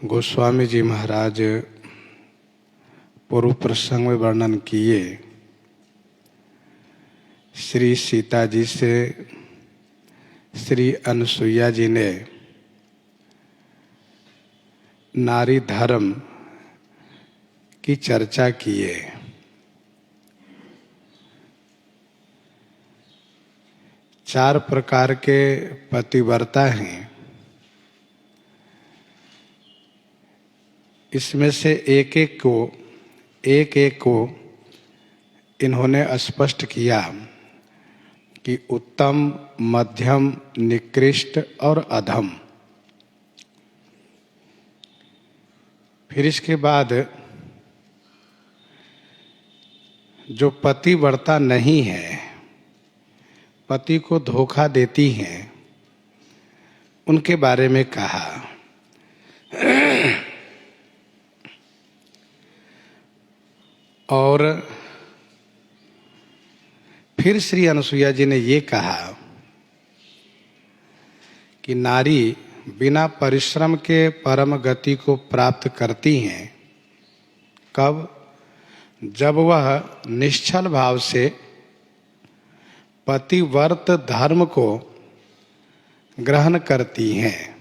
गोस्वामी जी महाराज पूर्व प्रसंग में वर्णन किए श्री सीता जी से श्री अनुसुईया जी ने नारी धर्म की चर्चा किए। चार प्रकार के पतिव्रता हैं। इसमें से एक एक को इन्होंने स्पष्ट किया कि उत्तम, मध्यम, निकृष्ट और अधम। फिर इसके बाद जो पतिव्रता नहीं है, पति को धोखा देती हैं, उनके बारे में कहा। और फिर श्री अनुसुईया जी ने ये कहा कि नारी बिना परिश्रम के परम गति को प्राप्त करती हैं। कब? जब वह निश्चल भाव से पतिव्रत धर्म को ग्रहण करती हैं।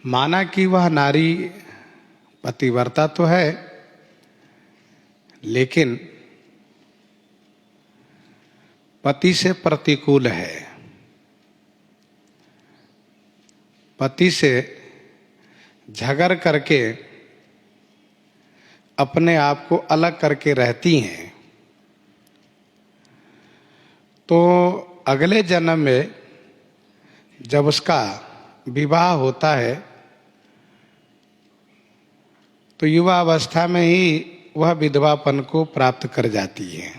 माना कि वह नारी पतिव्रता तो है, लेकिन पति से प्रतिकूल है, पति से झगड़ करके अपने आप को अलग करके रहती हैं। तो अगले जन्म में जब उसका विवाह होता है तो युवा अवस्था में ही वह विधवापन को प्राप्त कर जाती है,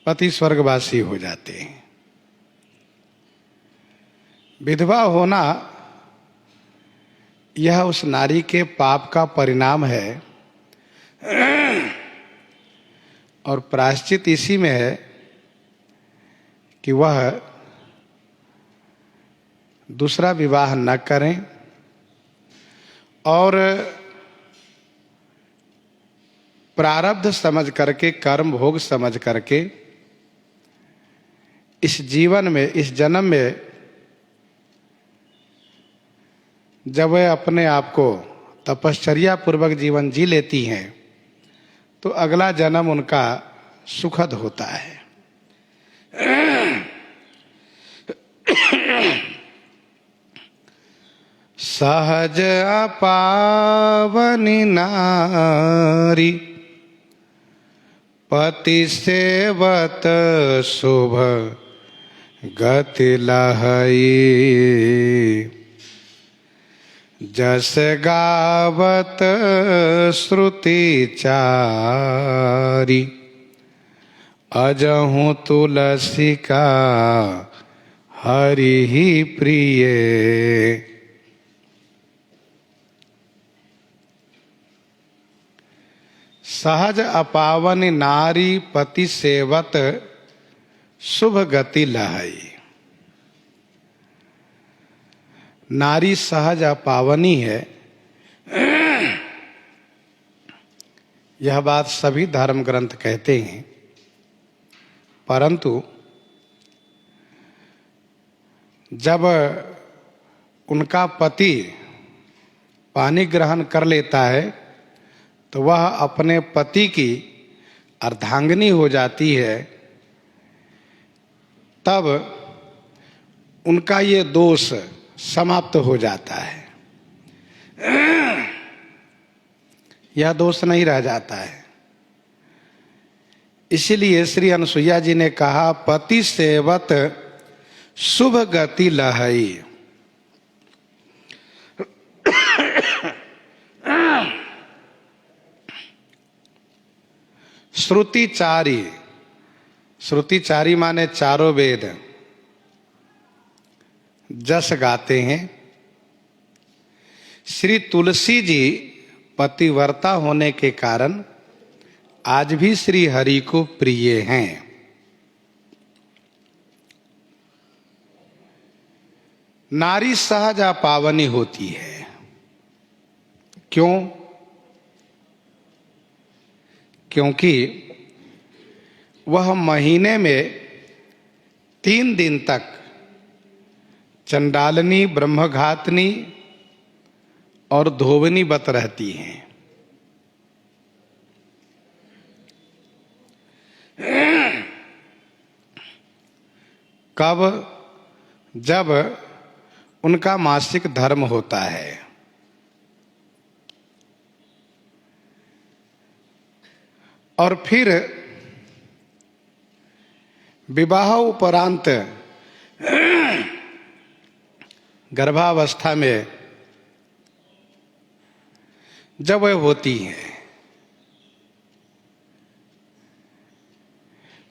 पति स्वर्गवासी हो जाते हैं। विधवा होना यह उस नारी के पाप का परिणाम है और प्रायश्चित इसी में है कि वह दूसरा विवाह न करें और प्रारब्ध समझ करके, कर्म भोग समझ करके इस जीवन में, इस जन्म में जब वे अपने आप को तपश्चर्या पूर्वक जीवन जी लेती हैं तो अगला जन्म उनका सुखद होता है। सहज अपावनी नारी पति सेवत शुभ गति लहई। जस गावत श्रुति चारी अजहु तुलसी का हरि ही प्रिय। सहज अपावन नारी पति सेवत शुभ गति लहई। नारी सहज अपावनी है, यह बात सभी धर्म ग्रंथ कहते हैं, परंतु जब उनका पति पानी ग्रहण कर लेता है तो वह अपने पति की अर्धांगिनी हो जाती है, तब उनका ये दोष समाप्त हो जाता है, यह दोष नहीं रह जाता है। इसीलिए श्री अनुसुईया जी ने कहा पति सेवत शुभ गति लहई। श्रुतिचारी, श्रुतिचारी माने चारों वेद जस गाते हैं। श्री तुलसी जी पतिव्रता होने के कारण आज भी श्री हरि को प्रिय हैं। नारी सहज पावनी होती है। क्यों? क्योंकि वह महीने में 3 दिन तक चंडालनी, ब्रह्मघातनी और धोवनी बत रहती हैं। कब? जब उनका मासिक धर्म होता है। और फिर विवाह उपरांत गर्भावस्था में जब वह होती हैं,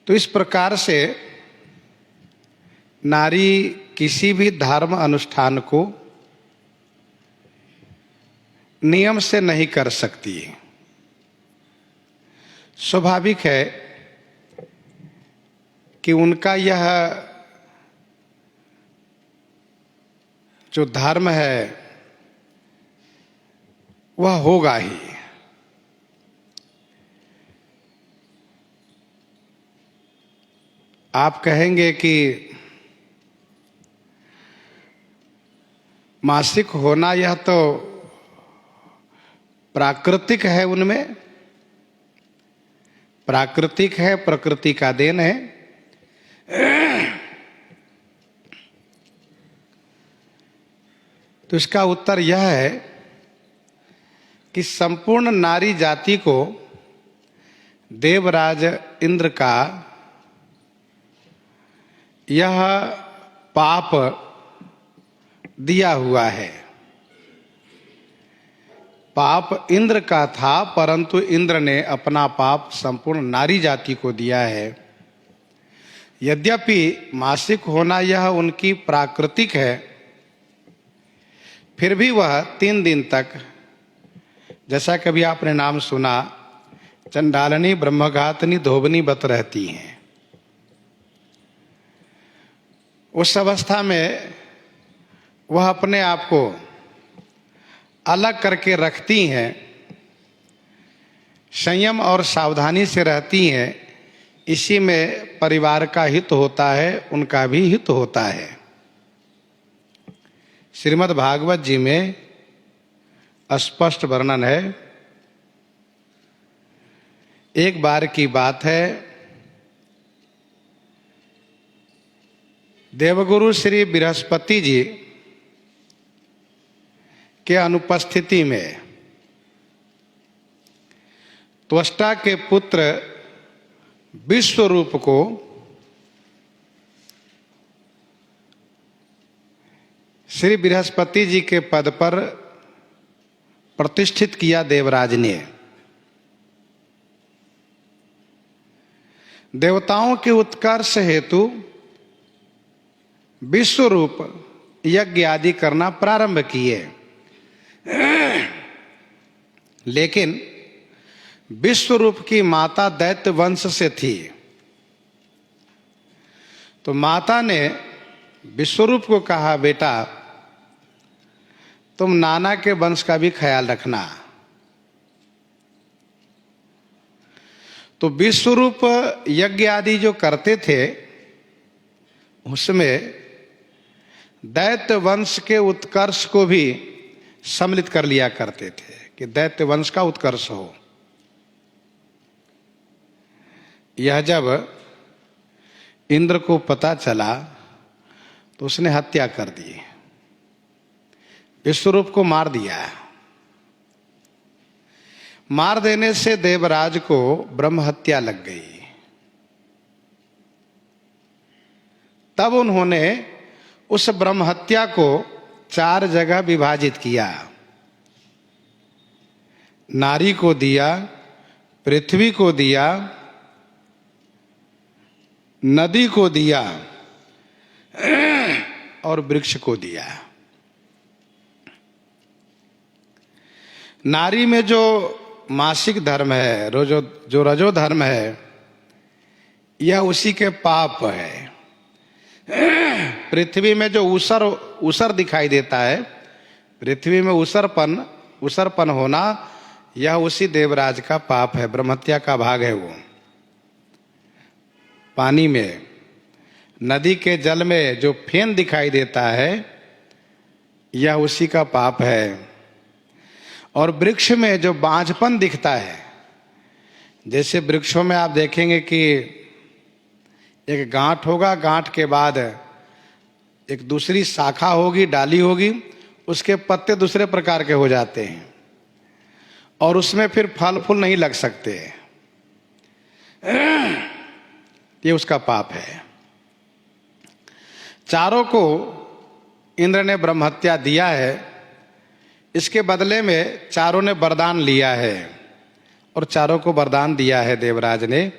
तो इस प्रकार से नारी किसी भी धर्म अनुष्ठान को नियम से नहीं कर सकती। स्वाभाविक है कि उनका यह जो धर्म है वह होगा ही। आप कहेंगे कि मासिक होना यह तो प्राकृतिक है, उनमें प्राकृतिक है, प्रकृति का देन है। तो इसका उत्तर यह है कि संपूर्ण नारी जाति को देवराज इंद्र का यह पाप दिया हुआ है। पाप इंद्र का था, परंतु इंद्र ने अपना पाप संपूर्ण नारी जाति को दिया है। यद्यपि मासिक होना यह उनकी प्राकृतिक है, फिर भी वह 3 दिन तक, जैसा कभी आपने नाम सुना, चंडालनी, ब्रह्मघातनी, धोबनी बत रहती हैं। उस अवस्था में वह अपने आप को अलग करके रखती हैं, संयम और सावधानी से रहती हैं। इसी में परिवार का हित होता है, उनका भी हित होता है। श्रीमद् भागवत जी में स्पष्ट वर्णन है। एक बार की बात है, देवगुरु श्री बृहस्पति जी के अनुपस्थिति में त्वष्टा के पुत्र विश्वरूप को श्री बृहस्पति जी के पद पर प्रतिष्ठित किया देवराज ने। देवताओं के उत्कर्ष हेतु विश्वरूप यज्ञ आदि करना प्रारंभ किए। लेकिन विश्वरूप की माता दैत्य वंश से थी, तो माता ने विश्वरूप को कहा, बेटा तुम नाना के वंश का भी ख्याल रखना। तो विश्वरूप यज्ञ आदि जो करते थे उसमें दैत्य वंश के उत्कर्ष को भी सम्मिलित कर लिया करते थे कि दैत्य वंश का उत्कर्ष हो। यह जब इंद्र को पता चला तो उसने हत्या कर दी, विश्वरूप को मार दिया। मार देने से देवराज को ब्रह्म हत्या लग गई। तब उन्होंने उस ब्रह्म हत्या को 4 जगह विभाजित किया। नारी को दिया, पृथ्वी को दिया, नदी को दिया और वृक्ष को दिया। नारी में जो मासिक धर्म है, जो रजो धर्म है, यह उसी के पाप है। पृथ्वी में जो ऊसर दिखाई देता है, पृथ्वी में ऊसरपन होना, यह उसी देवराज का पाप है, ब्रह्महत्या का भाग है। वो पानी में, नदी के जल में जो फेन दिखाई देता है, यह उसी का पाप है। और वृक्ष में जो बांझपन दिखता है, जैसे वृक्षों में आप देखेंगे कि एक गांठ होगा, गांठ के बाद एक दूसरी शाखा होगी, डाली होगी, उसके पत्ते दूसरे प्रकार के हो जाते हैं और उसमें फिर फल फूल नहीं लग सकते। ये उसका पाप है। चारों को इंद्र ने ब्रह्महत्या दिया है, इसके बदले में चारों ने वरदान लिया है और चारों को वरदान दिया है देवराज ने।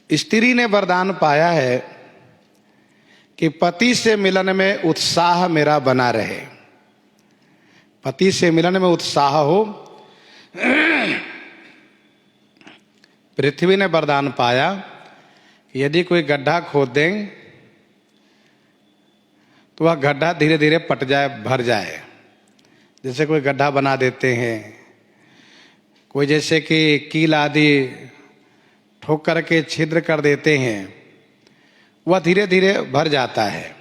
स्त्री ने वरदान पाया है कि पति से मिलन में उत्साह मेरा बना रहे, पति से मिलन में उत्साह हो। पृथ्वी ने वरदान पाया कि यदि कोई गड्ढा खोद दें तो वह गड्ढा धीरे धीरे पट जाए, भर जाए। जैसे कोई गड्ढा बना देते हैं, कोई जैसे कि कील आदि ठोक करके छिद्र कर देते हैं, वह धीरे धीरे भर जाता है।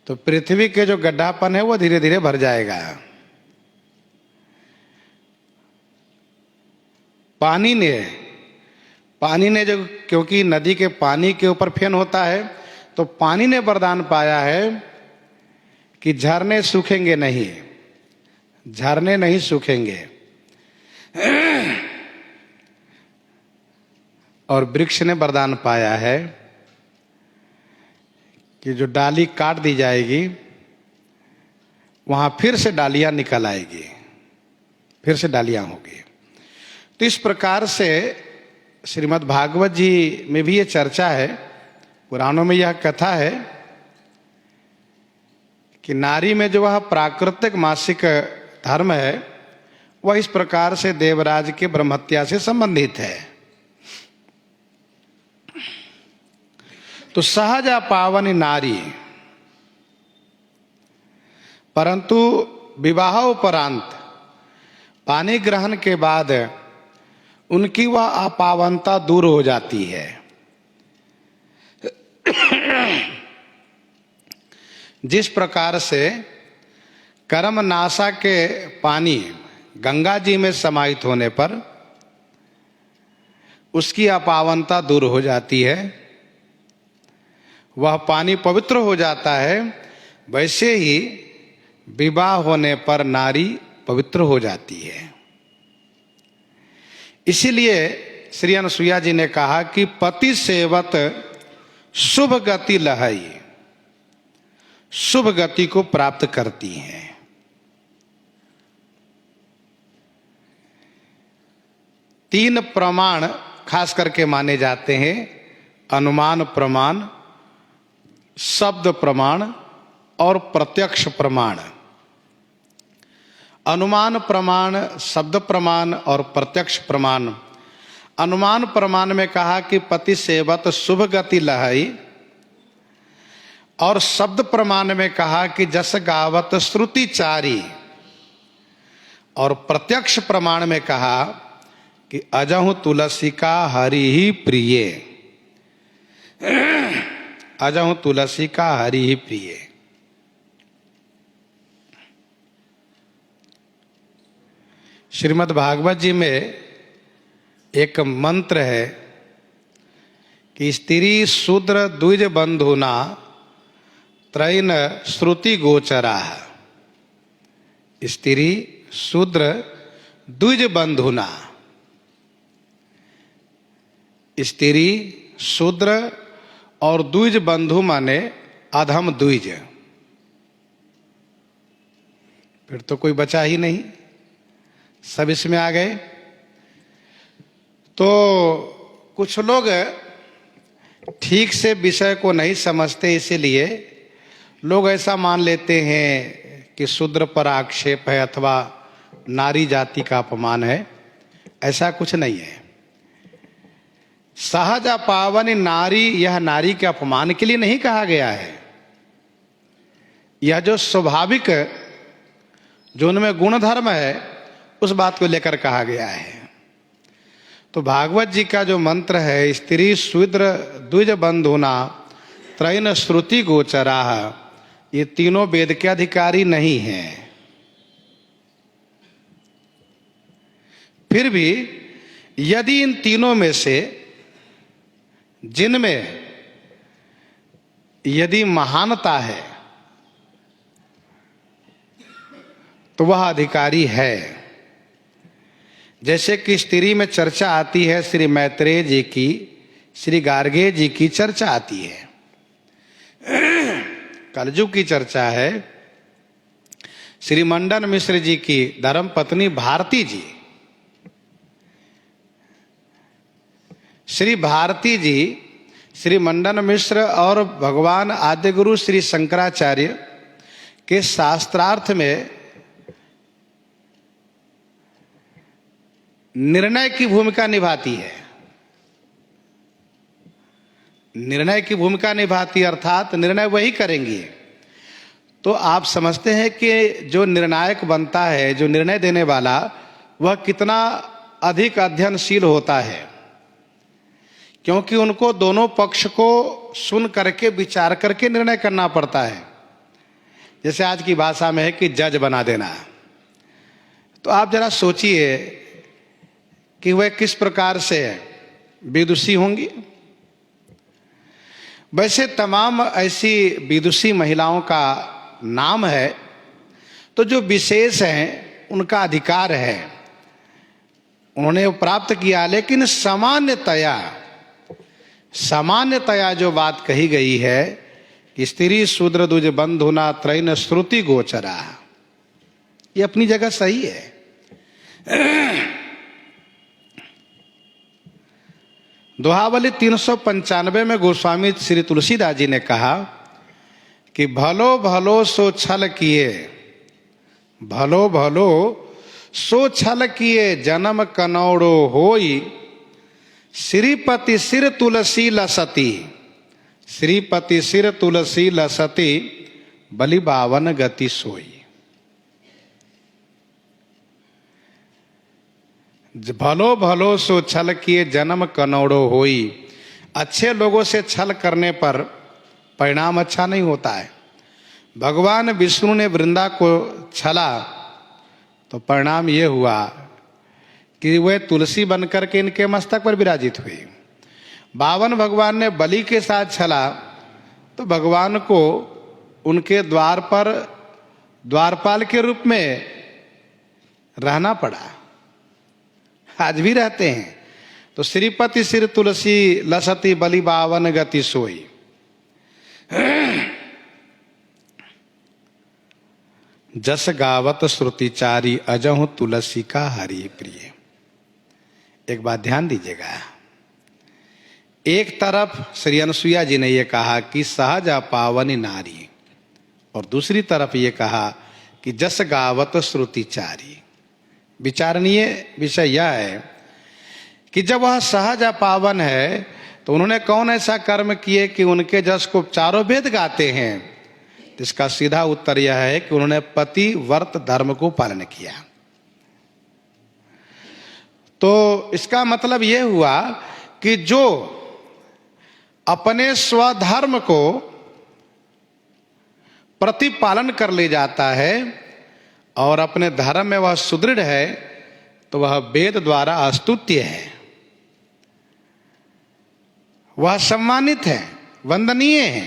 तो पृथ्वी के जो गड्ढापन है वह धीरे धीरे भर जाएगा। पानी ने जो, क्योंकि नदी के पानी के ऊपर फेन होता है, तो पानी ने वरदान पाया है कि झरने सूखेंगे नहीं, झरने नहीं सूखेंगे। और वृक्ष ने वरदान पाया है कि जो डाली काट दी जाएगी वहां फिर से डालियां निकल आएगी, फिर से डालियां होगी। तो इस प्रकार से श्रीमद् भागवत जी में भी ये चर्चा है, पुराणों में यह कथा है कि नारी में जो वह प्राकृतिक मासिक धर्म है वह इस प्रकार से देवराज के ब्रह्महत्या से संबंधित है। तो सहज पावन नारी, परंतु विवाह उपरांत पानी ग्रहण के बाद उनकी वह अपावनता दूर हो जाती है। जिस प्रकार से कर्म नासा के पानी गंगा जी में समाहित होने पर उसकी अपावनता दूर हो जाती है, वह पानी पवित्र हो जाता है, वैसे ही विवाह होने पर नारी पवित्र हो जाती है। इसीलिए श्री अनुसुईया जी ने कहा कि पति सेवत शुभ गति लहई, शुभ गति को प्राप्त करती हैं। तीन प्रमाण खास करके माने जाते हैं, अनुमान प्रमाण, शब्द प्रमाण और प्रत्यक्ष प्रमाण। अनुमान प्रमाण, शब्द प्रमाण और प्रत्यक्ष प्रमाण। अनुमान प्रमाण में कहा कि पति सेवत शुभ गति लहई, और शब्द प्रमाण में कहा कि जस गावत श्रुति चारी, और प्रत्यक्ष प्रमाण में कहा कि अजहु तुलसी का हरि ही प्रिय, अजहु तुलसी का हरि ही प्रिय। श्रीमद् भागवत जी में एक मंत्र है कि स्त्री शूद्र द्विज बंधुना त्रैन श्रुति गोचरा। स्त्री शूद्र द्विज बंधुना, स्त्री शूद्र और द्विज बंधु माने अधम द्विज, फिर तो कोई बचा ही नहीं, सब इसमें आ गए। तो कुछ लोग ठीक से विषय को नहीं समझते, इसीलिए लोग ऐसा मान लेते हैं कि शूद्र पर आक्षेप है अथवा नारी जाति का अपमान है। ऐसा कुछ नहीं है। सहजा पावनी नारी, यह नारी के अपमान के लिए नहीं कहा गया है। यह जो स्वाभाविक जो उनमें गुण धर्म है उस बात को लेकर कहा गया है। तो भागवत जी का जो मंत्र है, स्त्री शूद्र द्विज बंधुना त्रैन श्रुति गोचरा, ये तीनों वेद के अधिकारी नहीं हैं। फिर भी यदि इन तीनों में से जिनमें यदि महानता है तो वह अधिकारी है। जैसे कि स्त्री में चर्चा आती है, श्री मैत्रेय जी की, श्री गार्गे जी की चर्चा आती है। कलयुग की चर्चा है श्री मंडन मिश्र जी की धर्म पत्नी भारती जी। श्री भारती जी श्री मंडन मिश्र और भगवान आद्य गुरु श्री शंकराचार्य के शास्त्रार्थ में निर्णय की भूमिका निभाती है। निर्णय की भूमिका निभाती अर्थात निर्णय वही करेंगी। तो आप समझते हैं कि जो निर्णायक बनता है, जो निर्णय देने वाला, वह कितना अधिक अध्ययनशील होता है, क्योंकि उनको दोनों पक्ष को सुन करके विचार करके निर्णय करना पड़ता है। जैसे आज की भाषा में है कि जज बना देना। तो आप जरा सोचिए कि वह किस प्रकार से विदुषी होंगी। वैसे तमाम ऐसी विदुषी महिलाओं का नाम है, तो जो विशेष हैं उनका अधिकार है, उन्होंने प्राप्त किया। लेकिन सामान्यतया जो बात कही गई है कि स्त्री शूद्र द्विज बंधुना त्रैन श्रुति गोचरा, ये अपनी जगह सही है। दोहावली 395 में गोस्वामी श्री तुलसीदास जी ने कहा कि भलो भलो सो छल किए, भलो भलो सो छल किए जन्म कनौड़ो होई, श्रीपति सिर तुलसी लसती, श्रीपति सिर तुलसी लसती, बलि बावन गति सोई। भलो भलो सो छल किए जन्म कनौड़ो होई। अच्छे लोगों से छल करने पर परिणाम अच्छा नहीं होता है। भगवान विष्णु ने वृंदा को छला तो परिणाम ये हुआ कि वह तुलसी बनकर के इनके मस्तक पर विराजित हुई। बावन भगवान ने बलि के साथ छला तो भगवान को उनके द्वार पर द्वारपाल के रूप में रहना पड़ा। आज भी रहते हैं। तो श्रीपति सिर तुलसी लसती, बलि बावन गति सोई। जस गावत श्रुतिचारी, अजहु तुलसी का हरि प्रिय। एक बात ध्यान दीजिएगा, एक तरफ श्री अनुसुईया जी ने यह कहा कि सहजा पावनी नारी, और दूसरी तरफ ये कहा कि जस गावत श्रुतिचारी। विचारणीय विषय यह है कि जब वह सहजा पावन है तो उन्होंने कौन ऐसा कर्म किए कि उनके जस को चारों वेद गाते हैं। इसका सीधा उत्तर यह है कि उन्होंने पति व्रत धर्म को पालन किया। तो इसका मतलब यह हुआ कि जो अपने स्वधर्म को प्रतिपालन कर ले जाता है और अपने धर्म में वह सुदृढ़ है, तो वह वेद द्वारा स्तुत्य है, वह सम्मानित है, वंदनीय है।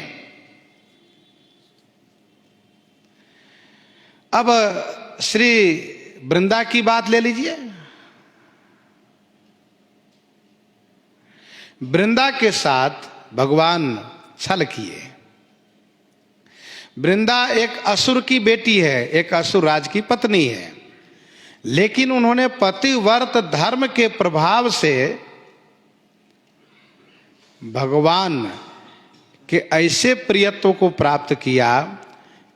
अब श्री वृंदा की बात ले लीजिए। वृंदा के साथ भगवान छल किए। वृंदा एक असुर की बेटी है, एक असुर राज की पत्नी है, लेकिन उन्होंने पतिव्रत धर्म के प्रभाव से भगवान के ऐसे प्रियत्व को प्राप्त किया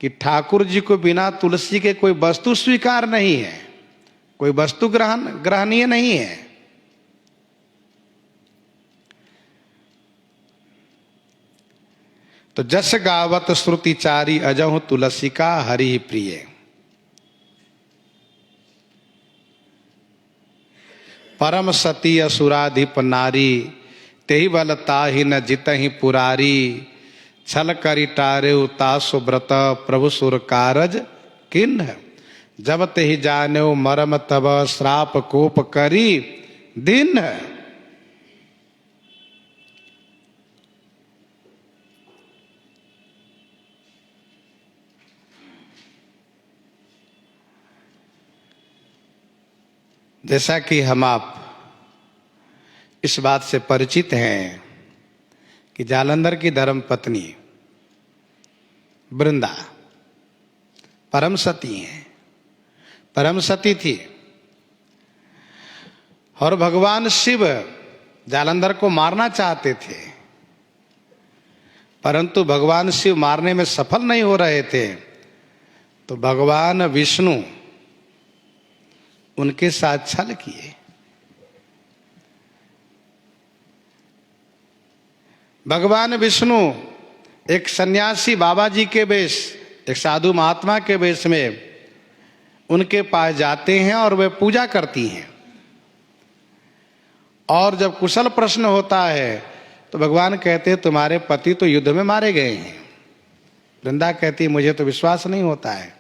कि ठाकुर जी को बिना तुलसी के कोई वस्तु स्वीकार नहीं है, कोई वस्तु ग्रहणीय नहीं है। तो जस गावत श्रुतिचारी अजहु तुलसी का हरि प्रिय। परम सती असुराधिप नारी, तेहि बल ताहि न जितहि पुरारी। छल करि टारे तासु व्रत, प्रभु सुर कारज किन्ह। जब तेहि जानेउ मरम तब, श्राप कोप करी दिन। जैसा कि हम आप इस बात से परिचित हैं कि जालंधर की धर्म पत्नी वृंदा परम सती हैं, परम सती थी। और भगवान शिव जालंधर को मारना चाहते थे, परंतु भगवान शिव मारने में सफल नहीं हो रहे थे। तो भगवान विष्णु उनके साथ छल किए। भगवान विष्णु एक सन्यासी बाबा जी के वेश, एक साधु महात्मा के वेश में उनके पास जाते हैं और वे पूजा करती हैं। और जब कुशल प्रश्न होता है तो भगवान कहते हैं तुम्हारे पति तो युद्ध में मारे गए हैं। वृंदा कहती मुझे तो विश्वास नहीं होता है।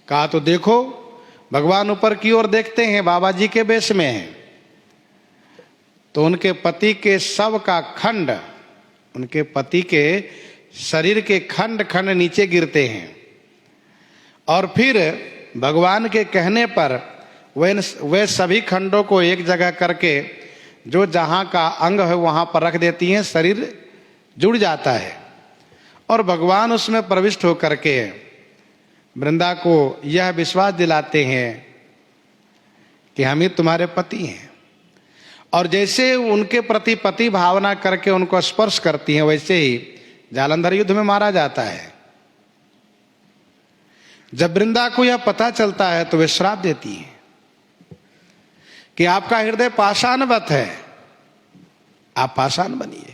कहा तो देखो, भगवान ऊपर की ओर देखते हैं, बाबा जी के वेश में हैं, तो उनके पति के शव का खंड, उनके पति के शरीर के खंड खंड नीचे गिरते हैं। और फिर भगवान के कहने पर वे सभी खंडों को एक जगह करके जो जहाँ का अंग है वहाँ पर रख देती हैं, शरीर जुड़ जाता है। और भगवान उसमें प्रविष्ट होकर के वृंदा को यह विश्वास दिलाते हैं कि हम ही तुम्हारे पति हैं। और जैसे उनके प्रति पति भावना करके उनको स्पर्श करती हैं, वैसे ही जालंधर युद्ध में मारा जाता है। जब वृंदा को यह पता चलता है तो वे श्राप देती हैं कि आपका हृदय पाषाणवत है, आप पाषाण बनिए।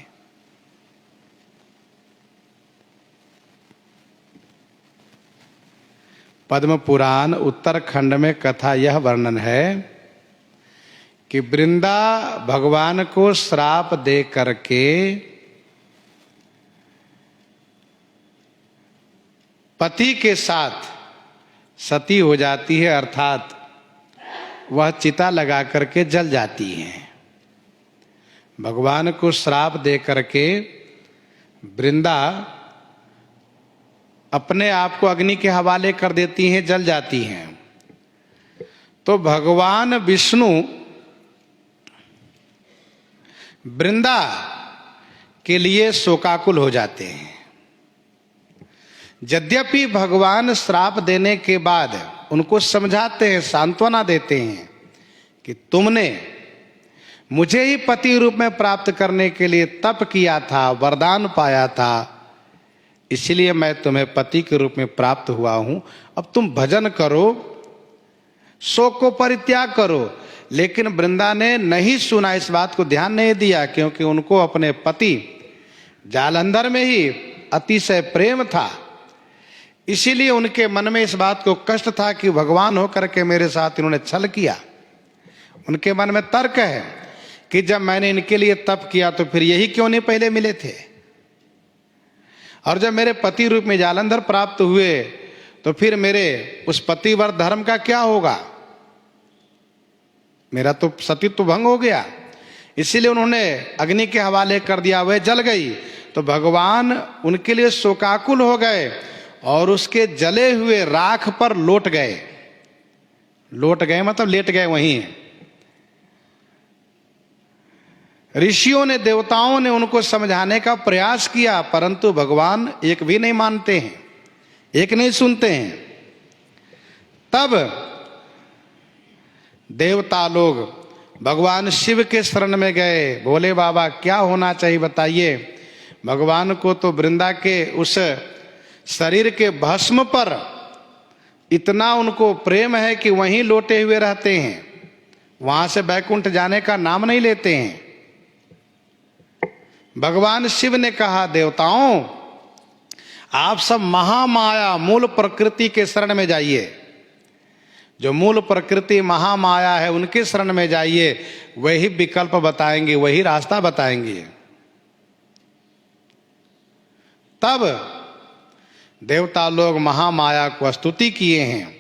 पद्म पुराण उत्तरखंड में कथा यह वर्णन है कि वृंदा भगवान को श्राप दे करके पति के साथ सती हो जाती है, अर्थात वह चिता लगा करके जल जाती हैं। भगवान को श्राप दे करके वृंदा अपने आप को अग्नि के हवाले कर देती हैं, जल जाती हैं। तो भगवान विष्णु वृंदा के लिए शोकाकुल हो जाते हैं। यद्यपि भगवान श्राप देने के बाद उनको समझाते हैं, सांत्वना देते हैं कि तुमने मुझे ही पति रूप में प्राप्त करने के लिए तप किया था, वरदान पाया था, इसलिए मैं तुम्हें पति के रूप में प्राप्त हुआ हूं। अब तुम भजन करो, शोक को परित्याग करो। लेकिन वृंदा ने नहीं सुना, इस बात को ध्यान नहीं दिया, क्योंकि उनको अपने पति जालंधर में ही अतिशय प्रेम था। इसीलिए उनके मन में इस बात को कष्ट था कि भगवान होकर के मेरे साथ इन्होंने छल किया। उनके मन में तर्क है कि जब मैंने इनके लिए तप किया तो फिर यही क्यों नहीं पहले मिले थे, और जब मेरे पति रूप में जालंधर प्राप्त हुए तो फिर मेरे उस पतिवर धर्म का क्या होगा, मेरा तो सतीत्व भंग हो गया। इसीलिए उन्होंने अग्नि के हवाले कर दिया, वह जल गई। तो भगवान उनके लिए शोकाकुल हो गए और उसके जले हुए राख पर लौट गए। लौट गए मतलब लेट गए वहीं। ऋषियों ने, देवताओं ने उनको समझाने का प्रयास किया, परंतु भगवान एक भी नहीं मानते हैं, एक नहीं सुनते हैं। तब देवता लोग भगवान शिव के शरण में गए, बोले बाबा क्या होना चाहिए बताइए। भगवान को तो वृंदा के उस शरीर के भस्म पर इतना उनको प्रेम है कि वहीं लौटे हुए रहते हैं, वहां से बैकुंठ जाने का नाम नहीं लेते हैं। भगवान शिव ने कहा, देवताओं आप सब महामाया मूल प्रकृति के शरण में जाइए। जो मूल प्रकृति महामाया है उनके शरण में जाइए, वही विकल्प बताएंगे, वही रास्ता बताएंगे। तब देवता लोग महामाया को स्तुति किए हैं,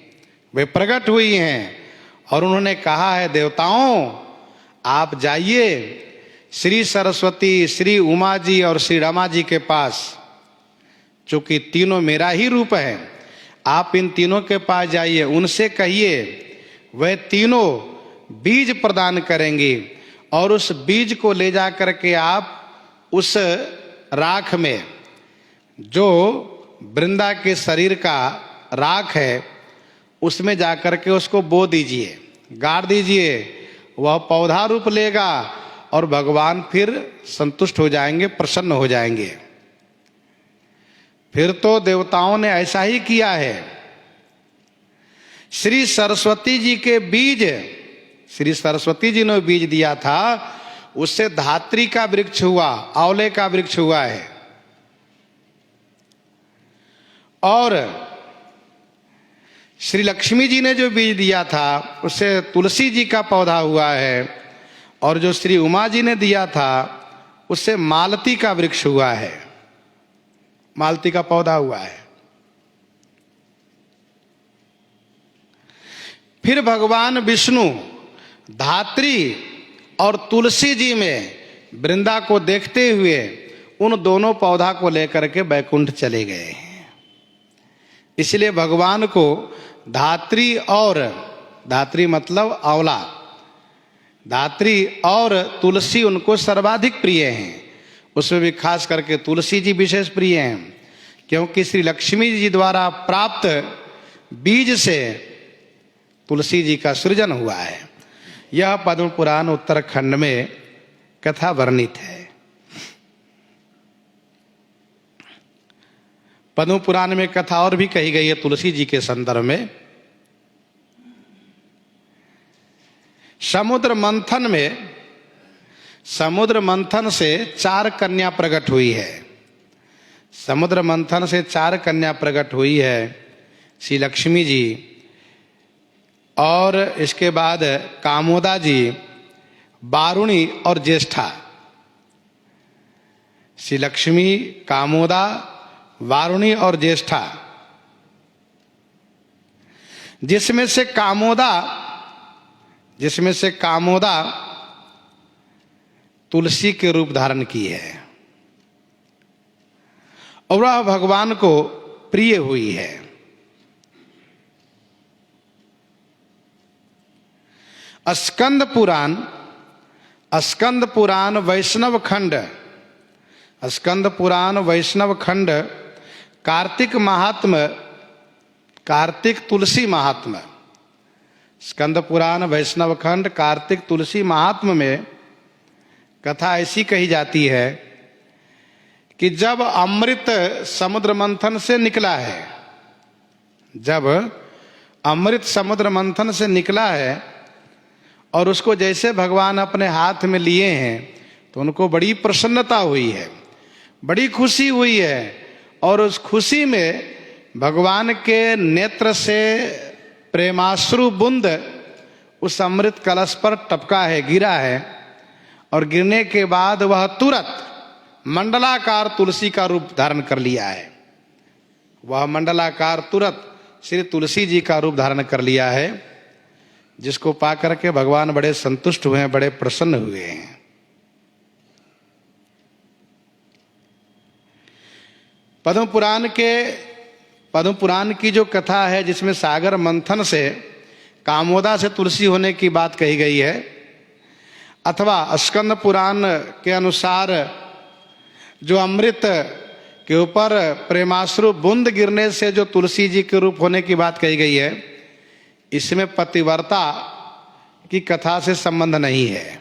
वे प्रकट हुई हैं और उन्होंने कहा है, देवताओं आप जाइए श्री सरस्वती, श्री उमा जी और श्री रमा जी के पास, चूंकि तीनों मेरा ही रूप है, आप इन तीनों के पास जाइए, उनसे कहिए वह तीनों बीज प्रदान करेंगे और उस बीज को ले जा करके आप उस राख में, जो वृंदा के शरीर का राख है, उसमें जाकर के उसको बो दीजिए, गाड़ दीजिए। वह पौधा रूप लेगा और भगवान फिर संतुष्ट हो जाएंगे, प्रसन्न हो जाएंगे। फिर तो देवताओं ने ऐसा ही किया है। श्री सरस्वती जी के बीज, श्री सरस्वती जी ने बीज दिया था, उससे धात्री का वृक्ष हुआ, आंवले का वृक्ष हुआ है। और श्री लक्ष्मी जी ने जो बीज दिया था, उससे तुलसी जी का पौधा हुआ है। और जो श्री उमा जी ने दिया था, उससे मालती का वृक्ष हुआ है, मालती का पौधा हुआ है। फिर भगवान विष्णु धात्री और तुलसी जी में वृंदा को देखते हुए उन दोनों पौधा को लेकर के बैकुंठ चले गए हैं। इसलिए भगवान को धात्री और, धात्री मतलब आंवला, धात्री और तुलसी उनको सर्वाधिक प्रिय हैं। उसमें भी खास करके तुलसी जी विशेष प्रिय हैं, क्योंकि श्री लक्ष्मी जी द्वारा प्राप्त बीज से तुलसी जी का सृजन हुआ है। यह पद्म पुराण उत्तराखंड में कथा वर्णित है। पद्म पुराण में कथा और भी कही गई है तुलसी जी के संदर्भ में। समुद्र मंथन में, समुद्र मंथन से 4 कन्या प्रकट हुई है। समुद्र मंथन से 4 कन्या प्रकट हुई है, श्री लक्ष्मी जी और इसके बाद कामोदा जी, वारुणी और ज्येष्ठा। श्री लक्ष्मी, कामोदा, वारुणी और ज्येष्ठा, जिसमें से कामोदा तुलसी के रूप धारण की है और वह भगवान को प्रिय हुई है। स्कंद पुराण वैष्णव खंड, स्कंद पुराण वैष्णव खंड कार्तिक महात्म, कार्तिक तुलसी महात्म, स्कंद पुराण वैष्णव खंड कार्तिक तुलसी महात्म में कथा ऐसी कही जाती है कि जब अमृत समुद्र मंथन से निकला है, जब अमृत समुद्र मंथन से निकला है और उसको जैसे भगवान अपने हाथ में लिए हैं, तो उनको बड़ी प्रसन्नता हुई है, बड़ी खुशी हुई है। और उस खुशी में भगवान के नेत्र से प्रेमाश्रु बूंद उस अमृत कलश पर टपका है, गिरा है। और गिरने के बाद वह तुरंत मंडलाकार तुलसी का रूप धारण कर लिया है। वह मंडलाकार तुरंत श्री तुलसी जी का रूप धारण कर लिया है, जिसको पाकर के भगवान बड़े संतुष्ट हुए हैं, बड़े प्रसन्न हुए हैं। पद्म पुराण की जो कथा है, जिसमें सागर मंथन से कामोदा से तुलसी होने की बात कही गई है, अथवा स्कंद पुराण के अनुसार जो अमृत के ऊपर प्रेमाश्रु बूंद गिरने से जो तुलसी जी के रूप होने की बात कही गई है, इसमें पतिव्रता की कथा से संबंध नहीं है।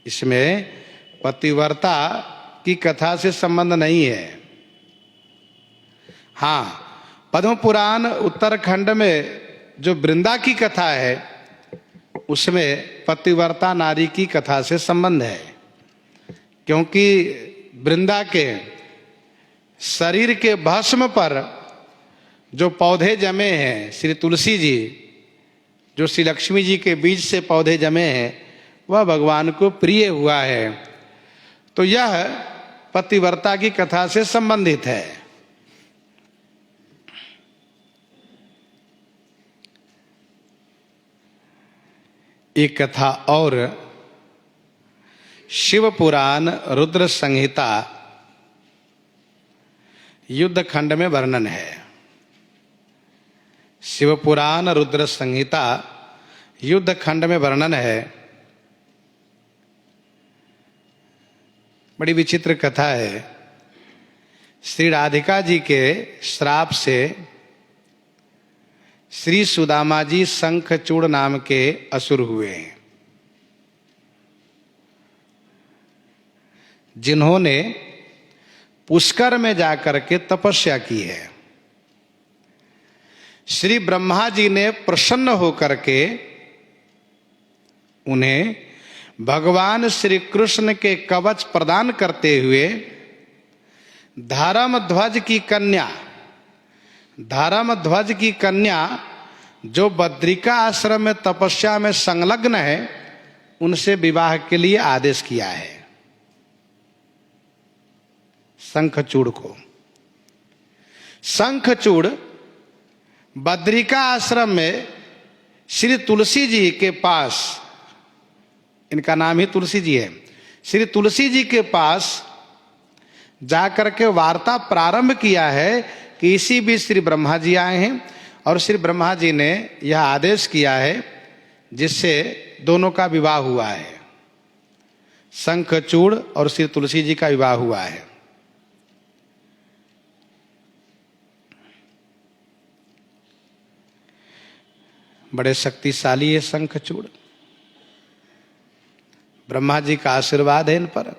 इसमें पतिव्रता की कथा से संबंध नहीं है। हाँ, पद्म पुराण उत्तराखंड में जो वृंदा की कथा है, उसमें पतिव्रता नारी की कथा से संबंध है, क्योंकि वृंदा के शरीर के भस्म पर जो पौधे जमे हैं, श्री तुलसी जी जो श्री लक्ष्मी जी के बीज से पौधे जमे हैं, वह भगवान को प्रिय हुआ है। तो यह पतिव्रता की कथा से संबंधित है। एक कथा और शिव पुराण रुद्र संहिता युद्ध खंड में वर्णन है। शिव पुराण रुद्र संहिता युद्ध खंड में वर्णन है। बड़ी विचित्र कथा है। श्री राधिका जी के श्राप से श्री सुदामा जी शंखचूड़ नाम के असुर हुए, जिन्होंने पुष्कर में जाकर के तपस्या की है। श्री ब्रह्मा जी ने प्रसन्न होकर के उन्हें भगवान श्री कृष्ण के कवच प्रदान करते हुए धर्मध्वज की कन्या जो बद्रिका आश्रम में तपस्या में संलग्न है, उनसे विवाह के लिए आदेश किया है। शंखचूड़ को, शंखचूड़ बद्रिका आश्रम में श्री तुलसी जी के पास, इनका नाम ही तुलसी जी है, श्री तुलसी जी के पास जाकर के वार्ता प्रारंभ किया है कि इसी बीच श्री ब्रह्मा जी आए हैं और श्री ब्रह्मा जी ने यह आदेश किया है जिससे दोनों का विवाह हुआ है। शंखचूड़ और श्री तुलसी जी का विवाह हुआ है। बड़े शक्तिशाली है शंखचूड़। ब्रह्मा जी का आशीर्वाद है इन पर।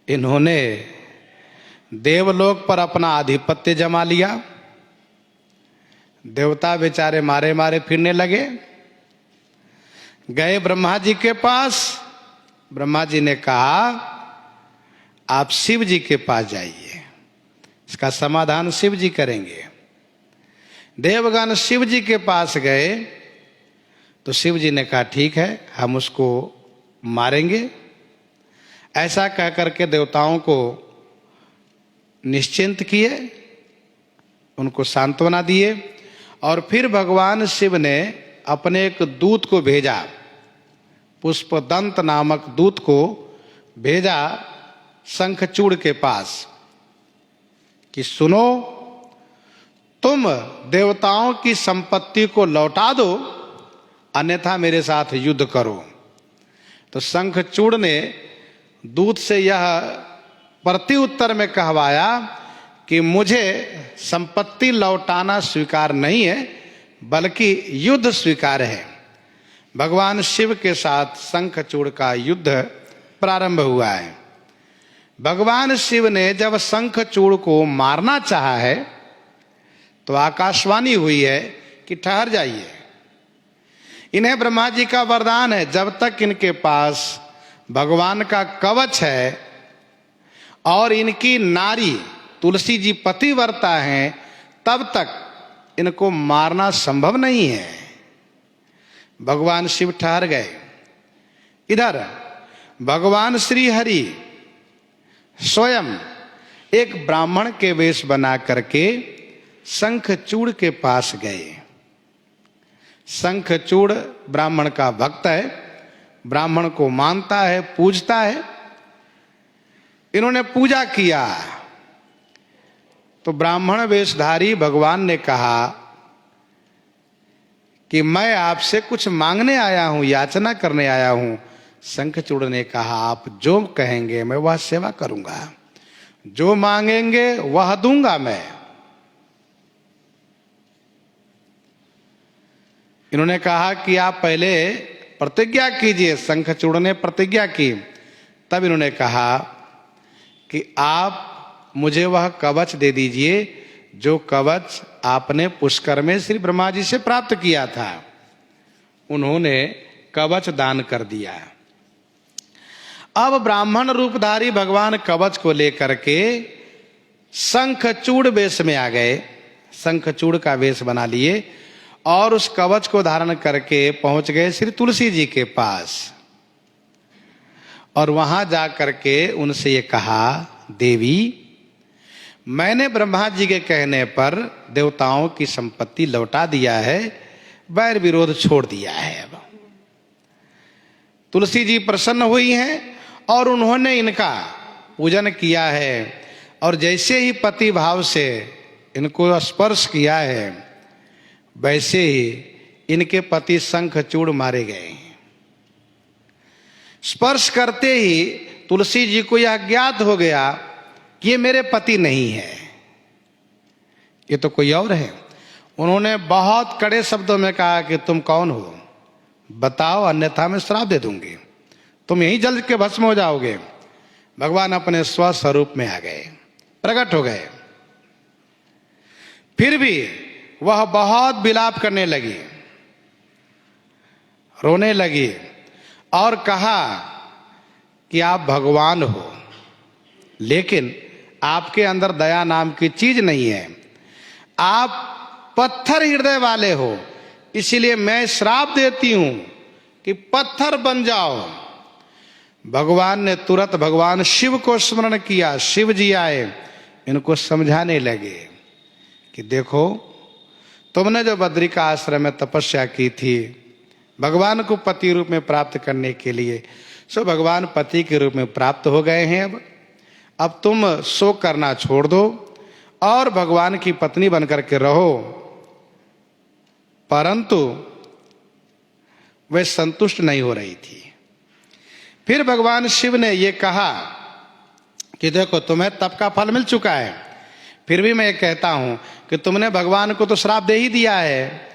इन्होंने देवलोक पर अपना आधिपत्य जमा लिया। देवता बेचारे मारे मारे फिरने लगे। गए ब्रह्मा जी के पास। ब्रह्मा जी ने कहा आप शिव जी के पास जाइए, इसका समाधान शिव जी करेंगे। देवगण शिव जी के पास गए तो शिव जी ने कहा ठीक है, हम उसको मारेंगे। ऐसा कह करके देवताओं को निश्चिंत किए, उनको सांत्वना दिए और फिर भगवान शिव ने अपने एक दूत को भेजा, पुष्पदंत नामक दूत को भेजा शंखचूड़ के पास कि सुनो, तुम देवताओं की संपत्ति को लौटा दो, अन्यथा मेरे साथ युद्ध करो। तो शंखचूड़ ने दूत से यह प्रति उत्तर में कहवाया कि मुझे संपत्ति लौटाना स्वीकार नहीं है, बल्कि युद्ध स्वीकार है। भगवान शिव के साथ शंखचूड़ का युद्ध प्रारंभ हुआ है। भगवान शिव ने जब शंखचूड़ को मारना चाहा है तो आकाशवाणी हुई है कि ठहर जाइए। इन्हें ब्रह्मा जी का वरदान है, जब तक इनके पास भगवान का कवच है और इनकी नारी तुलसी जी पतिव्रता हैं, तब तक इनको मारना संभव नहीं है। भगवान शिव ठहर गए। इधर भगवान श्री हरि स्वयं एक ब्राह्मण के वेश बना करके शंखचूड़ के पास गए। शंखचूड़ ब्राह्मण का भक्त है, ब्राह्मण को मानता है, पूजता है। इन्होंने पूजा किया तो ब्राह्मण वेशधारी भगवान ने कहा कि मैं आपसे कुछ मांगने आया हूं, याचना करने आया हूं। शंखचूड़ ने कहा आप जो कहेंगे मैं वह सेवा करूंगा, जो मांगेंगे वह दूंगा मैं। इन्होंने कहा कि आप पहले प्रतिज्ञा कीजिए। शंखचूड़ ने प्रतिज्ञा की। तब इन्होंने कहा कि आप मुझे वह कवच दे दीजिए जो कवच आपने पुष्कर में श्री ब्रह्मा जी से प्राप्त किया था। उन्होंने कवच दान कर दिया। अब ब्राह्मण रूपधारी भगवान कवच को लेकर के शंखचूड़ वेश में आ गए, शंखचूड़ का वेश बना लिए और उस कवच को धारण करके पहुंच गए श्री तुलसी जी के पास। और वहां जा करके उनसे ये कहा, देवी मैंने ब्रह्मा जी के कहने पर देवताओं की संपत्ति लौटा दिया है, वैर विरोध छोड़ दिया है। अब तुलसी जी प्रसन्न हुई हैं और उन्होंने इनका पूजन किया है और जैसे ही पति भाव से इनको स्पर्श किया है वैसे ही इनके पति शंखचूड़ मारे गए हैं। स्पर्श करते ही तुलसी जी को यह ज्ञात हो गया कि ये मेरे पति नहीं है, ये तो कोई और है। उन्होंने बहुत कड़े शब्दों में कहा कि तुम कौन हो, बताओ अन्यथा मैं श्राप दे दूंगी, तुम यहीं जल के भस्म हो जाओगे। भगवान अपने स्वस्वरूप में आ गए, प्रकट हो गए। फिर भी वह बहुत विलाप करने लगी, रोने लगी और कहा कि आप भगवान हो लेकिन आपके अंदर दया नाम की चीज नहीं है, आप पत्थर हृदय वाले हो, इसलिए मैं श्राप देती हूं कि पत्थर बन जाओ। भगवान ने तुरंत भगवान शिव को स्मरण किया, शिव जी आए, इनको समझाने लगे कि देखो तुमने जो बद्री का आश्रम में तपस्या की थी भगवान को पति रूप में प्राप्त करने के लिए, सो भगवान पति के रूप में प्राप्त हो गए हैं। अब तुम शोक करना छोड़ दो और भगवान की पत्नी बनकर के रहो। परंतु वे संतुष्ट नहीं हो रही थी। फिर भगवान शिव ने ये कहा कि देखो तुम्हें तप का फल मिल चुका है, फिर भी मैं ये कहता हूं कि तुमने भगवान को तो श्राप दे ही दिया है,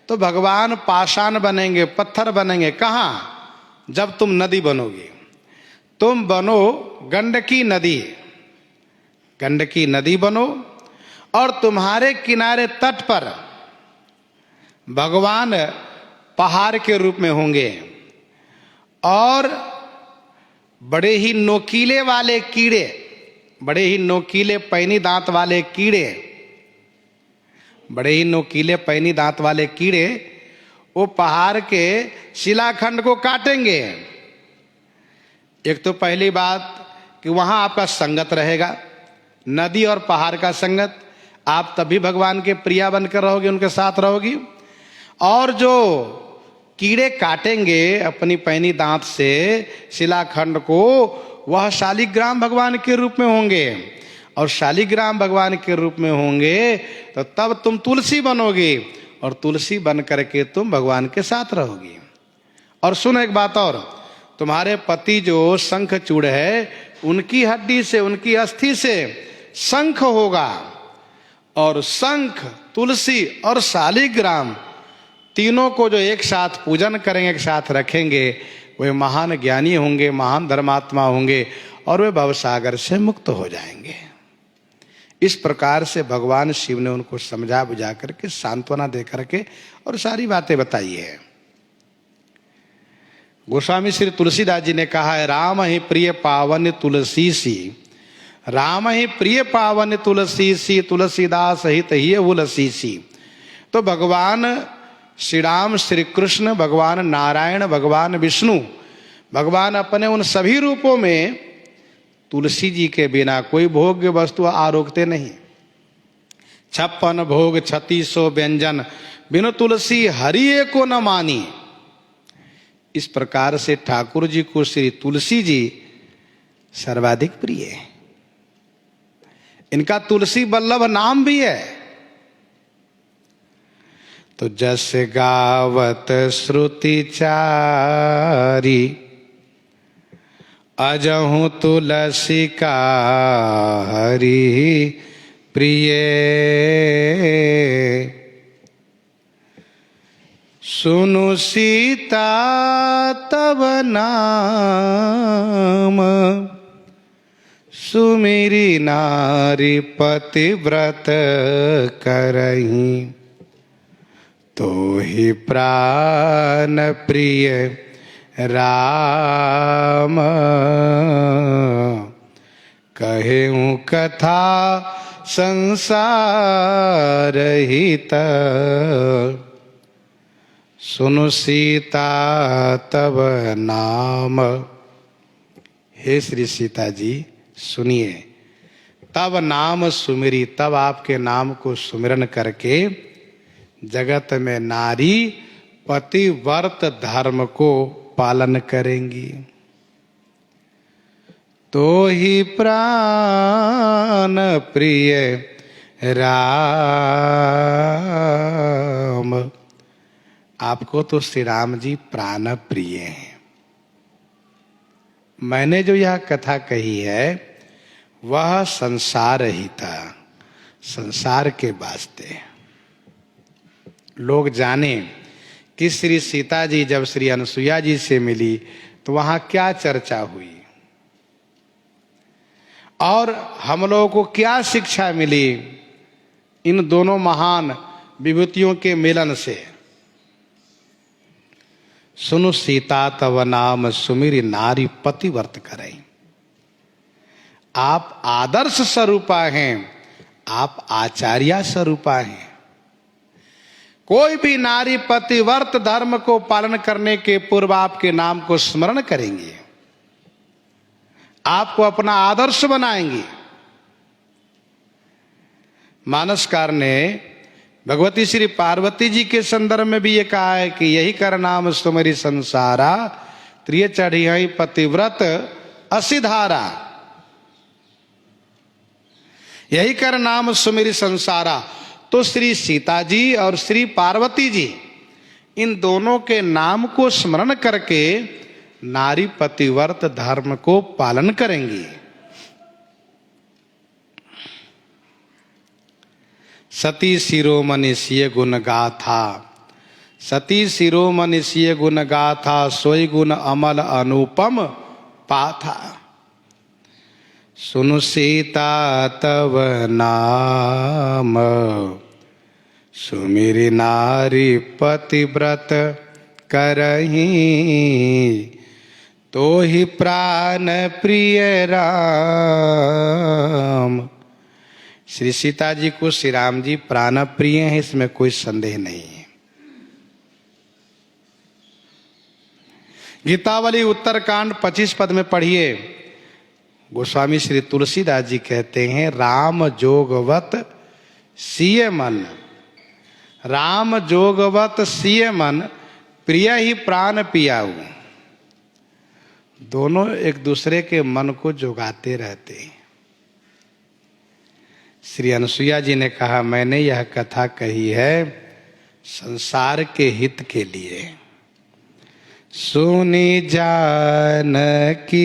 तो भगवान पाषाण बनेंगे, पत्थर बनेंगे कहां? जब तुम नदी बनोगे। तुम बनो गंडकी नदी, गंडकी नदी बनो और तुम्हारे किनारे तट पर भगवान पहाड़ के रूप में होंगे और बड़े ही नोकीले वाले कीड़े, बड़े ही नोकीले पैनी दांत वाले कीड़े, बड़े ही नोकीले पैनी दांत वाले कीड़े वो पहाड़ के शिलाखंड को काटेंगे। एक तो पहली बात कि वहां आपका संगत रहेगा, नदी और पहाड़ का संगत, आप तभी भगवान के प्रिया बनकर रहोगे, उनके साथ रहोगी। और जो कीड़े काटेंगे अपनी पैनी दांत से शिलाखंड को, वह शालिग्राम भगवान के रूप में होंगे और शालिग्राम भगवान के रूप में होंगे तो तब तुम तुलसी बनोगे और तुलसी बन करके तुम भगवान के साथ रहोगी। और सुनो एक बात और, तुम्हारे पति जो शंखचूड़ है उनकी हड्डी से, उनकी अस्थि से शंख होगा और शंख, तुलसी और शालिग्राम तीनों को जो एक साथ पूजन करेंगे, एक साथ रखेंगे, वे महान ज्ञानी होंगे, महान धर्मात्मा होंगे और वे भवसागर से मुक्त हो जाएंगे। इस प्रकार से भगवान शिव ने उनको समझा बुझा करके, सांत्वना दे करके और सारी बातें बताई है। गोस्वामी श्री तुलसीदास जी ने कहा है, राम ही प्रिय पावन तुलसी सी, राम ही प्रिय पावन तुलसी सी, तुलसीदास हित ही उलसी सी। तो भगवान श्री राम, श्री कृष्ण, भगवान नारायण, भगवान विष्णु, भगवान अपने उन सभी रूपों में तुलसी जी के बिना कोई भोग्य वस्तु आरोगते नहीं। 56 भोग 3600 व्यंजन, बिनु तुलसी हरिये को न मानी। इस प्रकार से ठाकुर जी को श्री तुलसी जी सर्वाधिक प्रिय है। इनका तुलसी वल्लभ नाम भी है। तो जस गावत श्रुति चारी, अजहु तुलसी का हरि प्रिय, सुनु सीता तब नाम, सुमिरी नारी पतिव्रत करहीं, तो ही प्राण प्रिय राम, कहूँ कथा संसार हित, सुनु सीता तब नाम। हे श्री सीता जी सुनिए, तब नाम सुमिरी, तब आपके नाम को सुमिरन करके जगत में नारी पतिव्रत धर्म को पालन करेंगी। तो ही प्राण प्रिय राम, आपको तो श्री राम जी प्राण प्रिय हैं। मैंने जो यह कथा कही है वह संसार ही था, संसार के वास्ते लोग जाने कि श्री सीता जी जब श्री अनसुईया जी से मिली तो वहां क्या चर्चा हुई और हम लोगों को क्या शिक्षा मिली इन दोनों महान विभूतियों के मिलन से। सुनु सीता तव नाम सुमिरि नारी पतिव्रत करें। आप आदर्श स्वरूपा हैं, आप आचार्य स्वरूपा हैं। कोई भी नारी पतिव्रत धर्म को पालन करने के पूर्व आपके नाम को स्मरण करेंगे, आपको अपना आदर्श बनाएंगे। मानसकार ने भगवती श्री पार्वती जी के संदर्भ में भी ये कहा है कि यही कर नाम सुमिरि संसारा, त्रिय चढ़ी पतिव्रत असिधारा। यही कर नाम सुमिरि संसारा। तो श्री सीता जी और श्री पार्वती जी इन दोनों के नाम को स्मरण करके नारी पतिव्रत धर्म को पालन करेंगी। सती शिरोमणि सिय गुण गाथा, सती शिरोमणि सिय गुण गाथा, सोई गुण अमल अनुपम पाथा। सुनु सीता तव नाम सुमिरि नारी पतिव्रत करहीं, तो ही प्राण प्रिय राम। श्री सीता जी को श्री राम जी प्राण प्रिय हैं, इसमें कोई संदेह नहीं है। गीतावली उत्तरकांड 25 पद में पढ़िए, गोस्वामी श्री तुलसीदास जी कहते हैं राम जोगवत सिय मन, राम जोगवत सिय मन, प्रिय ही प्राण पियाऊ। दोनों एक दूसरे के मन को जोगाते रहते हैं। श्री अनसुईया जी ने कहा मैंने यह कथा कही है संसार के हित के लिए। सुनी जानकी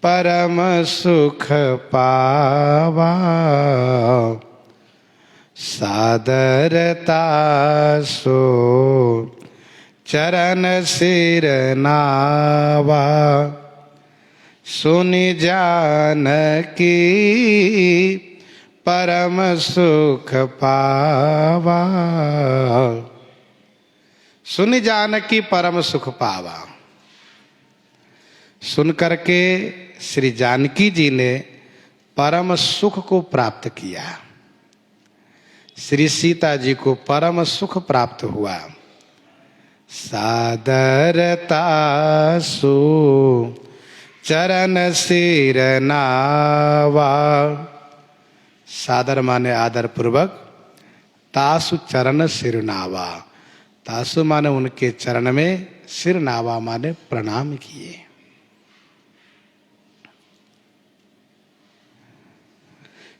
परम सुख पावा, सादरता सो चरण सिर नावा। सुनि जानकी परम सुख पावा, सुनि जानकी परम सुख पावा। सुन करके श्री जानकी जी ने परम सुख को प्राप्त किया, श्री सीता जी को परम सुख प्राप्त हुआ। सादरता सो चरण सिर नावा, सादर माने आदर पूर्वक, तासु चरण सिर नावा, तासु माने उनके चरण में, सिर नावा माने प्रणाम किए।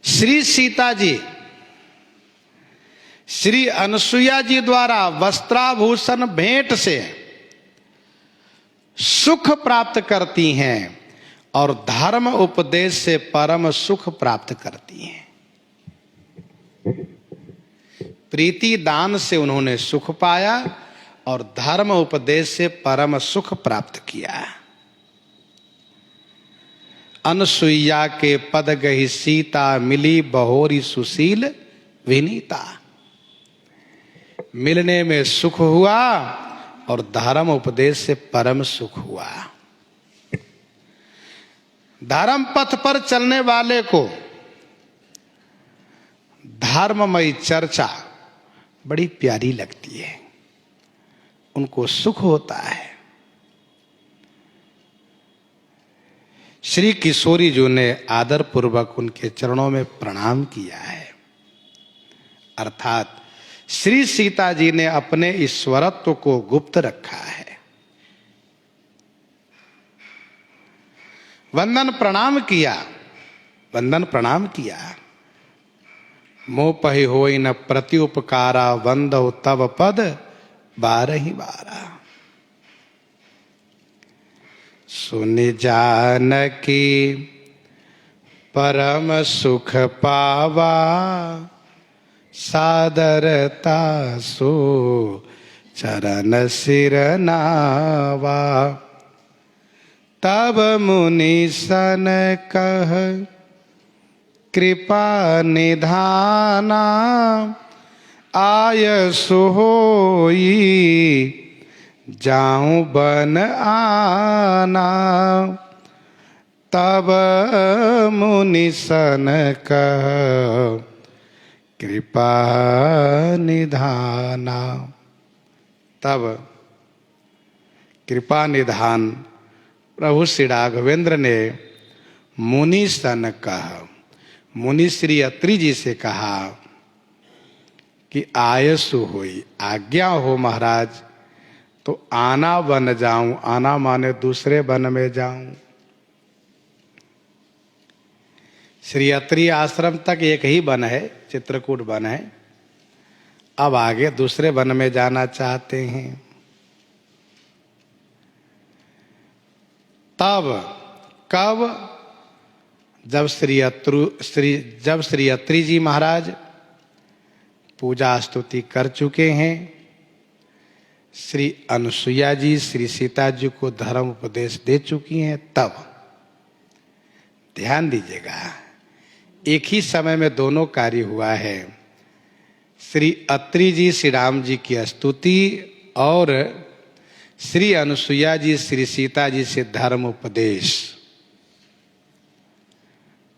श्री सीता जी श्री अनसुईया जी द्वारा वस्त्राभूषण भेंट से सुख प्राप्त करती हैं और धर्म उपदेश से परम सुख प्राप्त करती हैं। प्रीति दान से उन्होंने सुख पाया और धर्म उपदेश से परम सुख प्राप्त किया। अनसुईया के पद गही सीता, मिली बहोरी सुशील विनीता। मिलने में सुख हुआ, और धर्म उपदेश से परम सुख हुआ। धर्म पथ पर चलने वाले को धर्ममयी चर्चा बड़ी प्यारी लगती है, उनको सुख होता है। श्री किशोरी जी ने आदर पूर्वक उनके चरणों में प्रणाम किया है। अर्थात श्री सीता जी ने अपने ईश्वरत्व को गुप्त रखा है। वंदन प्रणाम किया, वंदन प्रणाम किया। मोह पहि होई न प्रति उपकारा, वंदो तब पद बारहि बारा। सुनि जानकी परम सुख पावा, सादरता सो चरण सिर नावा। तब मुनि सन कह कृपा निधाना, आयसु होई जाऊं बन आना। तब मुनि सन कह कृपा निधाना। तब कृपा निधान प्रभु श्री राघवेंद्र ने मुनि सन कह, मुनि श्री अत्रि जी से कहा कि आयसु होई, आज्ञा हो महाराज तो आना बन जाऊं। आना माने दूसरे वन में जाऊं। श्री अत्रि आश्रम तक एक ही वन है, चित्रकूट वन है। अब आगे दूसरे वन में जाना चाहते हैं। तब कब? जब श्री अत्रि जी महाराज पूजा स्तुति कर चुके हैं, श्री अनुसुईया जी श्री सीता जी को धर्म उपदेश दे चुकी हैं, तब ध्यान दीजिएगा, एक ही समय में दोनों कार्य हुआ है। श्री अत्रि जी श्री राम जी की स्तुति और श्री अनुसुईया जी श्री सीता जी से धर्म उपदेश।